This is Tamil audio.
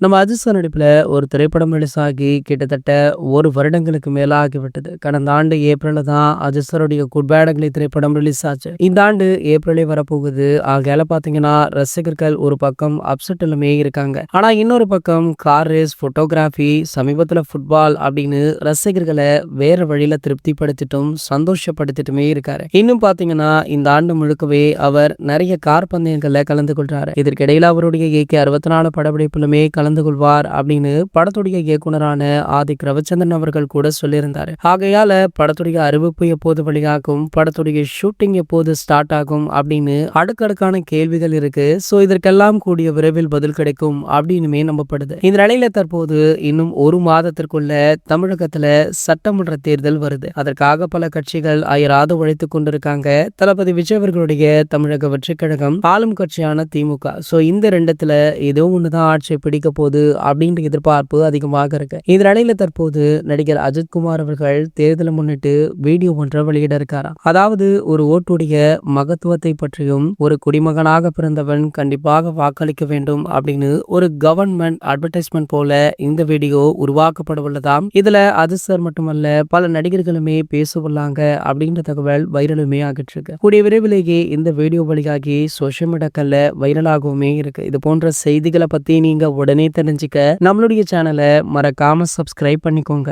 நம்ம அஜித் சார் நடிப்புல ஒரு திரைப்படம் ரிலீஸ் ஆகி கிட்டத்தட்ட 1 வருடங்களுக்கு மேல ஆகிவிட்டது. கடந்த ஆண்டு ஏப்ரல்ல தான் அஜித் சாருடைய குட் பேட் அக்லி திரைப்படம் ரிலீஸ் ஆச்சு. இந்த ஆண்டு ஏப்ரலே வரப்போகுது. ஆகையால பார்த்தீங்கன்னா, ரசிகர்கள் ஒரு பக்கம் அப்செட்லுமே இருக்காங்க. ஆனா இன்னொரு பக்கம் கார் ரேஸ், ஃபோட்டோகிராஃபி, சமீபத்தில ஃபுட்பால் அப்படின்னு ரசிகர்களை வேற வழியில திருப்திப்படுத்திட்டும், சந்தோஷப்படுத்திட்டுமே இருக்காரு. இன்னும் பார்த்தீங்கன்னா, இந்த ஆண்டு முழுக்கவே அவர் நிறைய கார் பந்தயங்கள்ல கலந்து கொள்றாரு. இதற்கிடையில அவருடைய ஏகே 64 படப்பிடிப்பிலுமே கலந்து கொள்வார் அப்படின்னு படத்துடைய இயக்குனரான ஆதிக் ரவிச்சந்திரன் அவர்கள் கூட சொல்லியிருந்தாரு. ஆகையால படத்துடைய அறிவிப்பு எப்போது வெளியாகும், படத்துடைய ஷூட்டிங் எப்போது ஸ்டார்ட் ஆகும் அப்படின்னு அடுக்கடுக்கான கேள்விகள் இருக்கு. சோ இதற்கெல்லாம் கூடிய விரைவில் பதில் கிடைக்கும் அப்படின்னுமே நம்பப்படுது. இந்த நிலையில தற்போது இன்னும் 1 மாதத்திற்குள்ள தமிழகத்துல சட்டமன்ற தேர்தல் வருது. அதற்காக பல கட்சிகள் அயராது உழைத்துக் கொண்டிருக்காங்க. தளபதி விஜய் அவர்களுடைய தமிழக வெற்றிக் கழகம், ஆளும் கட்சியான திமுக. சோ இந்த ரெண்டுத்துல ஏதோ ஒண்ணுதான் ஆட்சியை பிடிக்க போகுது அப்படின்ற எதிர்பார்ப்பு அதிகமாக இருக்கு. இந்த நிலையில தற்போது நடிகர் அஜித்குமார் அவர்கள் தேர்தலை முன்னிட்டு வீடியோ ஒன்றை வெளியிட இருக்காராம். அதாவது ஒரு ஓட்டுடைய மகத்துவத்தை பற்றியும், ஒரு குடிமகனாக பிறந்தவன் கண்டிப்பாக வாக்களிக்க வேண்டும் அப்படின்னு ஒரு கவர்மெண்ட் அட்வர்டைஸ்மெண்ட் போல இந்த வீடியோ உருவாக்கப்பட உள்ளதாம். இதுல அஜித் சார் மட்டுமல்ல, பல நடிகர்களுமே பேசவுள்ளாங்க அப்படின்ற தகவல் வைரலுமே ஆகிட்டு இருக்கு. கூடிய விரைவிலேயே இந்த வீடியோ வழியாகி சோசியல் மீடியாக்கள்ல வைரலாகவுமே இருக்கு. இது போன்ற செய்திகளை பத்தி நீங்க உடனே தெரிஞ்சுக்க நம்மளுடைய சேனலை மறக்காம சப்ஸ்கிரைப் பண்ணிக்கோங்க.